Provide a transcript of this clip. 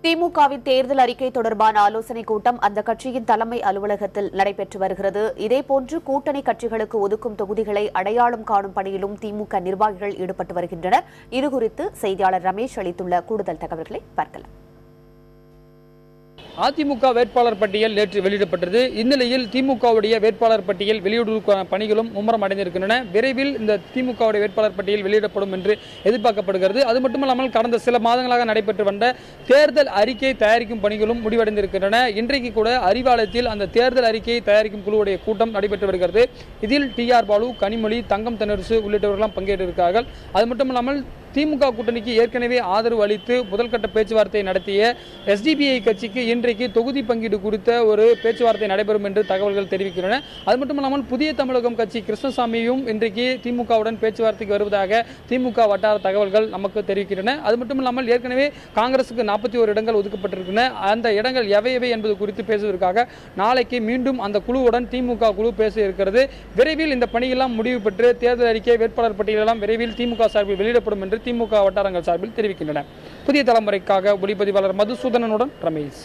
திமுகவின் தேர்தல் அறிக்கை தொடர்பான ஆலோசனைக் கூட்டம் அந்த கட்சியின் தலைமை அலுவலகத்தில் நடைபெற்று வருகிறது. இதேபோன்று கூட்டணி கட்சிகளுக்கு ஒதுக்கும் தொகுதிகளை அடையாளம் காணும் பணியிலும் திமுக நிர்வாகிகள் ஈடுபட்டு வருகின்றனர். இதுகுறித்து செய்தியாளர் ரமேஷ் அளித்துள்ள கூடுதல் தகவல்களை பார்க்கலாம். அதிமுக வேட்பாளர் பட்டியல் நேற்று வெளியிடப்பட்டது. இந்நிலையில் திமுகவுடைய வேட்பாளர் பட்டியல் வெளியிடுவதற்கான பணிகளும் மும்முரம் அடைந்திருக்கின்றன. விரைவில் இந்த திமுகவுடைய வேட்பாளர் பட்டியல் வெளியிடப்படும் என்று எதிர்பார்க்கப்படுகிறது. அது மட்டுமல்லாமல் கடந்த சில மாதங்களாக நடைபெற்று வந்த தேர்தல் அறிக்கை தயாரிக்கும் பணிகளும் முடிவடைந்திருக்கின்றன. இன்றைக்கு கூட அறிவாலயத்தில் அந்த தேர்தல் அறிக்கையை தயாரிக்கும் குழுவுடைய கூட்டம் நடைபெற்று வருகிறது. இதில் TR பாலு, கனிமொழி, தங்கம் தென்னரசு உள்ளிட்டவர்களாம் பங்கேற்றிருக்கிறார்கள். அது மட்டுமல்லாமல் திமுக கூட்டணிக்கு ஏற்கனவே ஆதரவு அளித்து முதல்கட்ட பேச்சுவார்த்தை நடத்திய SDPI கட்சிக்கு இன்றைக்கு தொகுதி பங்கீடு குறித்த ஒரு பேச்சுவார்த்தை நடைபெறும் என்று தகவல்கள் தெரிவிக்கின்றன. அது மட்டுமல்லாமல் புதிய தமிழகம் கட்சி கிருஷ்ணசாமியும் இன்றைக்கு திமுகவுடன் பேச்சுவார்த்தைக்கு வருவதாக திமுக வட்டார தகவல்கள் நமக்கு தெரிவிக்கின்றன. அது மட்டுமில்லாமல் ஏற்கனவே காங்கிரசுக்கு 41 இடங்கள் ஒதுக்கப்பட்டிருக்கின்றன. அந்த இடங்கள் எவை என்பது குறித்து பேசுவதற்காக நாளைக்கு மீண்டும் அந்த குழுவுடன் திமுக குழு பேச இருக்கிறது. விரைவில் இந்த பணியெல்லாம் முடிவு பெற்று தேர்தல் அறிக்கை, வேட்பாளர் பட்டியலெல்லாம் விரைவில் திமுக சார்பில் வெளியிடப்படும் என்று திமுக வட்டாரங்கள் சார்பில் தெரிவிக்கின்றன. புதிய தலைமுறைக்காக ஒளிப்பதிவாளர் மதுசூதனனுடன் ரமேஷ்.